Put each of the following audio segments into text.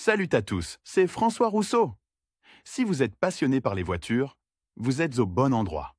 Salut à tous, c'est François Rousseau. Si vous êtes passionné par les voitures, vous êtes au bon endroit.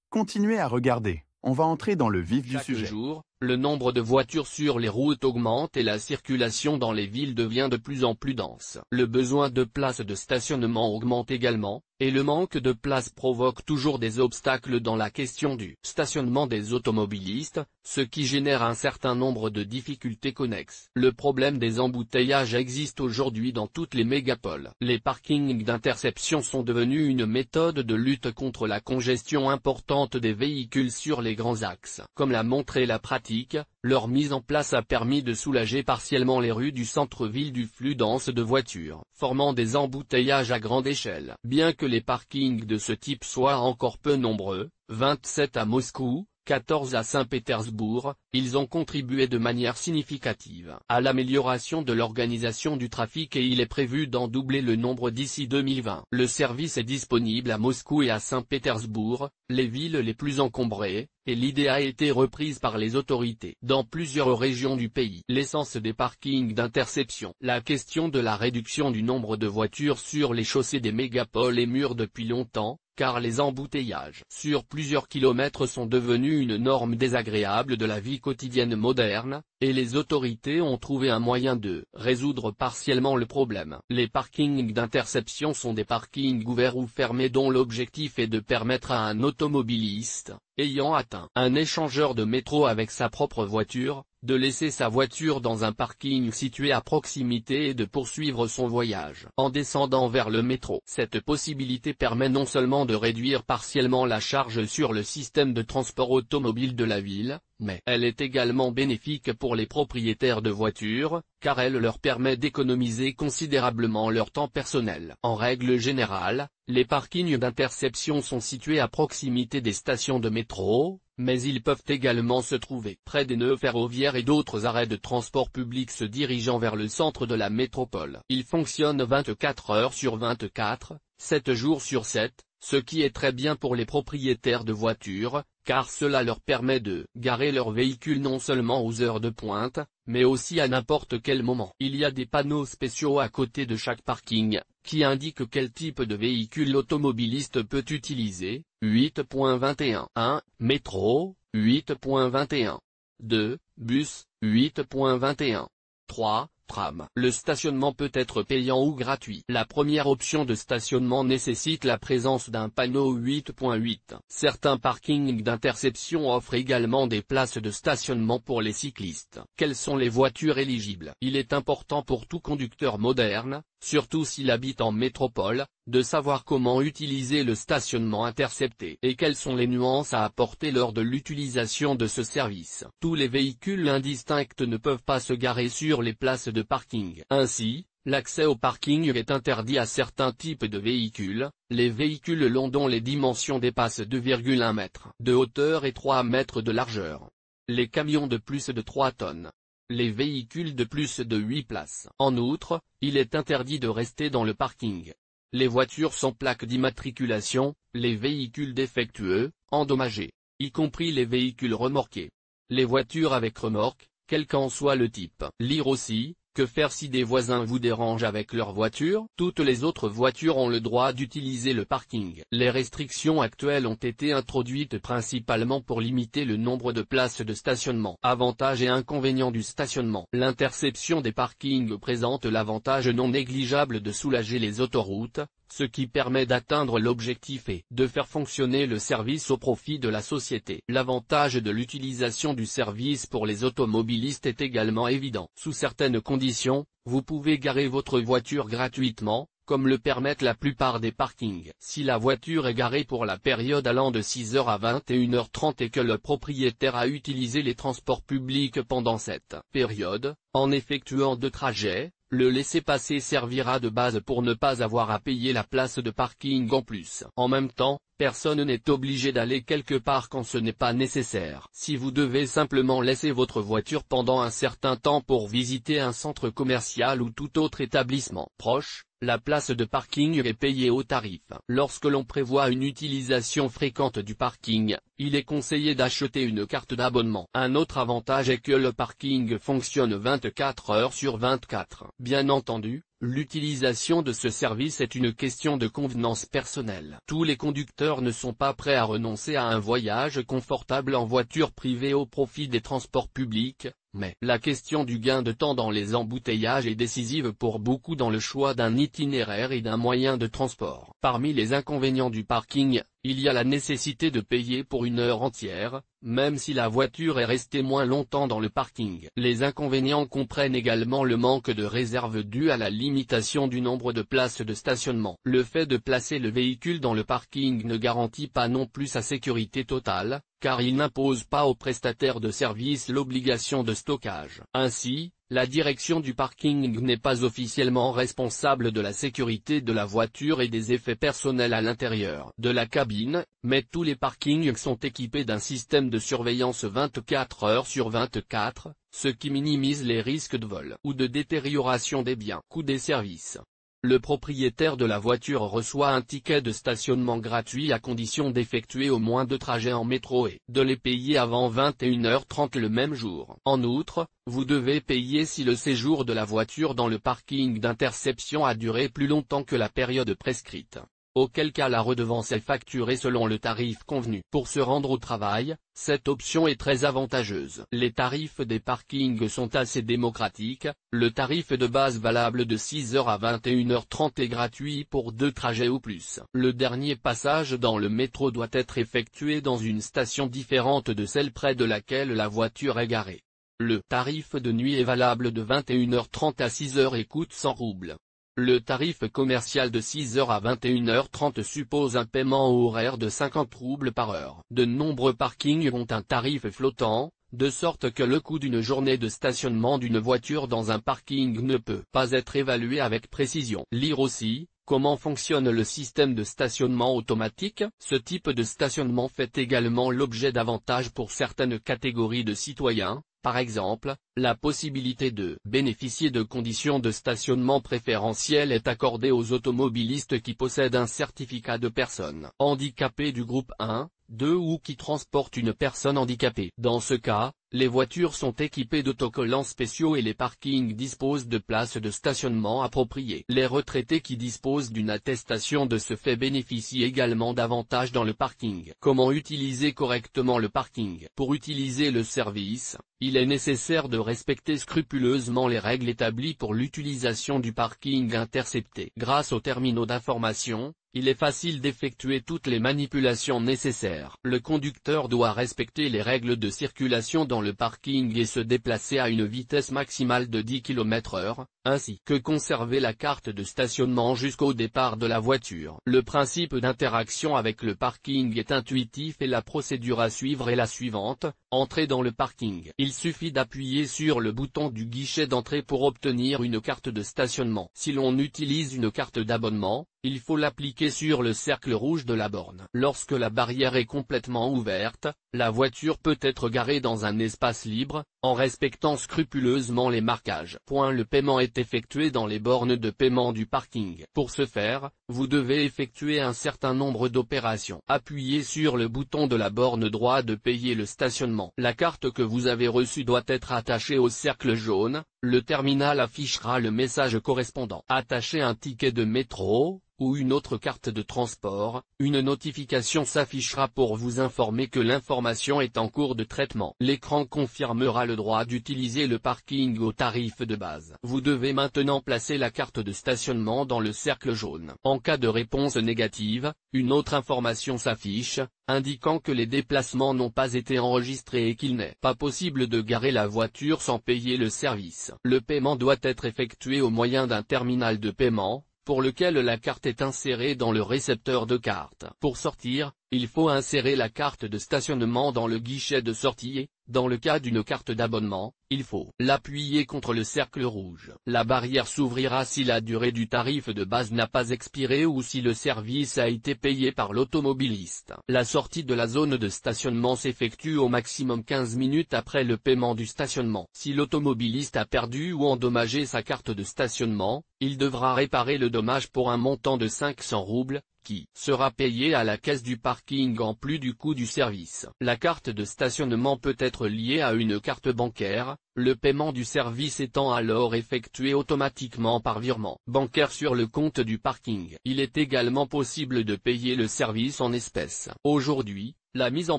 Continuez à regarder, on va entrer dans le vif du sujet. Chaque jour, le nombre de voitures sur les routes augmente et la circulation dans les villes devient de plus en plus dense. Le besoin de places de stationnement augmente également, et le manque de places provoque toujours des obstacles dans la question du stationnement des automobilistes, ce qui génère un certain nombre de difficultés connexes. Le problème des embouteillages existe aujourd'hui dans toutes les mégapoles. Les parkings d'interception sont devenus une méthode de lutte contre la congestion importante des véhicules sur les grands axes. Comme l'a montré la pratique, leur mise en place a permis de soulager partiellement les rues du centre-ville du flux dense de voitures, formant des embouteillages à grande échelle. Bien que les parkings de ce type soient encore peu nombreux, 27 à Moscou, 14 à Saint-Pétersbourg, ils ont contribué de manière significative à l'amélioration de l'organisation du trafic et il est prévu d'en doubler le nombre d'ici 2020. Le service est disponible à Moscou et à Saint-Pétersbourg, les villes les plus encombrées, et l'idée a été reprise par les autorités dans plusieurs régions du pays. L'essence des parkings d'interception. La question de la réduction du nombre de voitures sur les chaussées des mégapoles est mûre depuis longtemps, car les embouteillages sur plusieurs kilomètres sont devenus une norme désagréable de la vie quotidienne moderne, et les autorités ont trouvé un moyen de résoudre partiellement le problème. Les parkings d'interception sont des parkings ouverts ou fermés dont l'objectif est de permettre à un automobiliste, ayant atteint un échangeur de métro avec sa propre voiture, de laisser sa voiture dans un parking situé à proximité et de poursuivre son voyage en descendant vers le métro. Cette possibilité permet non seulement de réduire partiellement la charge sur le système de transport automobile de la ville, mais elle est également bénéfique pour les propriétaires de voitures, car elle leur permet d'économiser considérablement leur temps personnel. En règle générale, les parkings d'interception sont situés à proximité des stations de métro, mais ils peuvent également se trouver près des nœuds ferroviaires et d'autres arrêts de transport public se dirigeant vers le centre de la métropole. Ils fonctionnent 24 heures sur 24, 7 jours sur 7, ce qui est très bien pour les propriétaires de voitures, car cela leur permet de garer leur véhicule non seulement aux heures de pointe, mais aussi à n'importe quel moment. Il y a des panneaux spéciaux à côté de chaque parking, qui indiquent quel type de véhicule l'automobiliste peut utiliser. 8.21 1. Métro, 8.21 2. Bus, 8.21 3. Tram. Le stationnement peut être payant ou gratuit. La première option de stationnement nécessite la présence d'un panneau 8.8. Certains parkings d'interception offrent également des places de stationnement pour les cyclistes. Quelles sont les voitures éligibles? Il est important pour tout conducteur moderne, surtout s'il habite en métropole, de savoir comment utiliser le stationnement intercepté et quelles sont les nuances à apporter lors de l'utilisation de ce service. Tous les véhicules indistincts ne peuvent pas se garer sur les places de parking. Ainsi, l'accès au parking est interdit à certains types de véhicules, les véhicules longs dont les dimensions dépassent 2,1 mètres de hauteur et 3 mètres de largeur. Les camions de plus de 3 tonnes. Les véhicules de plus de 8 places. En outre, il est interdit de rester dans le parking. Les voitures sans plaque d'immatriculation, les véhicules défectueux, endommagés, y compris les véhicules remorqués. Les voitures avec remorque, quel qu'en soit le type. Lire aussi, que faire si des voisins vous dérangent avec leur voiture? Toutes les autres voitures ont le droit d'utiliser le parking. Les restrictions actuelles ont été introduites principalement pour limiter le nombre de places de stationnement. Avantages et inconvénients du stationnement. L'interception des parkings présente l'avantage non négligeable de soulager les autoroutes, ce qui permet d'atteindre l'objectif et de faire fonctionner le service au profit de la société. L'avantage de l'utilisation du service pour les automobilistes est également évident. Sous certaines conditions, vous pouvez garer votre voiture gratuitement, comme le permettent la plupart des parkings. Si la voiture est garée pour la période allant de 6h à 21h30 et que le propriétaire a utilisé les transports publics pendant cette période, en effectuant 2 trajets, le laissez-passer servira de base pour ne pas avoir à payer la place de parking en plus. En même temps, personne n'est obligé d'aller quelque part quand ce n'est pas nécessaire. Si vous devez simplement laisser votre voiture pendant un certain temps pour visiter un centre commercial ou tout autre établissement proche, la place de parking est payée au tarif. Lorsque l'on prévoit une utilisation fréquente du parking, il est conseillé d'acheter une carte d'abonnement. Un autre avantage est que le parking fonctionne 24 heures sur 24. Bien entendu, l'utilisation de ce service est une question de convenance personnelle. Tous les conducteurs ne sont pas prêts à renoncer à un voyage confortable en voiture privée au profit des transports publics, mais la question du gain de temps dans les embouteillages est décisive pour beaucoup dans le choix d'un itinéraire et d'un moyen de transport. Parmi les inconvénients du parking, il y a la nécessité de payer pour une heure entière, même si la voiture est restée moins longtemps dans le parking. Les inconvénients comprennent également le manque de réserve dû à la limitation du nombre de places de stationnement. Le fait de placer le véhicule dans le parking ne garantit pas non plus sa sécurité totale, car il n'impose pas aux prestataires de services l'obligation de stockage. Ainsi, la direction du parking n'est pas officiellement responsable de la sécurité de la voiture et des effets personnels à l'intérieur de la cabine, mais tous les parkings sont équipés d'un système de surveillance 24 heures sur 24, ce qui minimise les risques de vol ou de détérioration des biens. Coût des services. Le propriétaire de la voiture reçoit un ticket de stationnement gratuit à condition d'effectuer au moins 2 trajets en métro et de les payer avant 21h30 le même jour. En outre, vous devez payer si le séjour de la voiture dans le parking d'interception a duré plus longtemps que la période prescrite, auquel cas la redevance est facturée selon le tarif convenu. Pour se rendre au travail, cette option est très avantageuse. Les tarifs des parkings sont assez démocratiques, le tarif de base valable de 6h à 21h30 est gratuit pour 2 trajets ou plus. Le dernier passage dans le métro doit être effectué dans une station différente de celle près de laquelle la voiture est garée. Le tarif de nuit est valable de 21h30 à 6h et coûte 100 roubles. Le tarif commercial de 6h à 21h30 suppose un paiement horaire de 50 roubles par heure. De nombreux parkings ont un tarif flottant, de sorte que le coût d'une journée de stationnement d'une voiture dans un parking ne peut pas être évalué avec précision. Lire aussi, comment fonctionne le système de stationnement automatique. Ce type de stationnement fait également l'objet d'avantages pour certaines catégories de citoyens. Par exemple, la possibilité de bénéficier de conditions de stationnement préférentielles est accordée aux automobilistes qui possèdent un certificat de personne handicapée du groupe 1, 2 ou qui transportent une personne handicapée. Dans ce cas, les voitures sont équipées d'autocollants spéciaux et les parkings disposent de places de stationnement appropriées. Les retraités qui disposent d'une attestation de ce fait bénéficient également d'avantages dans le parking. Comment utiliser correctement le parking? Pour utiliser le service, il est nécessaire de respecter scrupuleusement les règles établies pour l'utilisation du parking intercepté. Grâce aux terminaux d'information, il est facile d'effectuer toutes les manipulations nécessaires. Le conducteur doit respecter les règles de circulation dans le parking et se déplacer à une vitesse maximale de 10 km/h, ainsi que conserver la carte de stationnement jusqu'au départ de la voiture. Le principe d'interaction avec le parking est intuitif et la procédure à suivre est la suivante: entrer dans le parking. Il suffit d'appuyer sur le bouton du guichet d'entrée pour obtenir une carte de stationnement. Si l'on utilise une carte d'abonnement, il faut l'appliquer sur le cercle rouge de la borne. Lorsque la barrière est complètement ouverte, la voiture peut être garée dans un espace libre, en respectant scrupuleusement les marquages. Le paiement est effectué dans les bornes de paiement du parking. Pour ce faire, vous devez effectuer un certain nombre d'opérations. Appuyez sur le bouton de la borne droit de payer le stationnement. La carte que vous avez reçue doit être attachée au cercle jaune, le terminal affichera le message correspondant. Attachez un ticket de métro, ou une autre carte de transport, une notification s'affichera pour vous informer que l'information est en cours de traitement. L'écran confirmera le droit d'utiliser le parking au tarif de base. Vous devez maintenant placer la carte de stationnement dans le cercle jaune. En cas de réponse négative, une autre information s'affiche, indiquant que les déplacements n'ont pas été enregistrés et qu'il n'est pas possible de garer la voiture sans payer le service. Le paiement doit être effectué au moyen d'un terminal de paiement, pour lequel la carte est insérée dans le récepteur de carte. Pour sortir, il faut insérer la carte de stationnement dans le guichet de sortie et, dans le cas d'une carte d'abonnement, il faut l'appuyer contre le cercle rouge. La barrière s'ouvrira si la durée du tarif de base n'a pas expiré ou si le service a été payé par l'automobiliste. La sortie de la zone de stationnement s'effectue au maximum 15 minutes après le paiement du stationnement. Si l'automobiliste a perdu ou endommagé sa carte de stationnement, il devra réparer le dommage pour un montant de 500 roubles, qui sera payé à la caisse du parking en plus du coût du service. La carte de stationnement peut être liée à une carte bancaire, le paiement du service étant alors effectué automatiquement par virement bancaire sur le compte du parking. Il est également possible de payer le service en espèces. Aujourd'hui, la mise en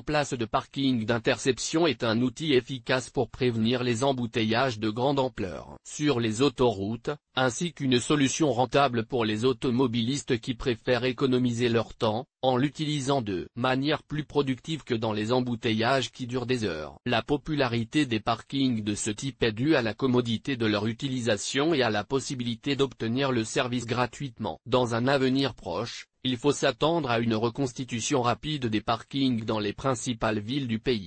place de parkings d'interception est un outil efficace pour prévenir les embouteillages de grande ampleur sur les autoroutes, ainsi qu'une solution rentable pour les automobilistes qui préfèrent économiser leur temps, en l'utilisant de manière plus productive que dans les embouteillages qui durent des heures. La popularité des parkings de ce type est due à la commodité de leur utilisation et à la possibilité d'obtenir le service gratuitement. Dans un avenir proche, il faut s'attendre à une reconstitution rapide des parkings dans les principales villes du pays.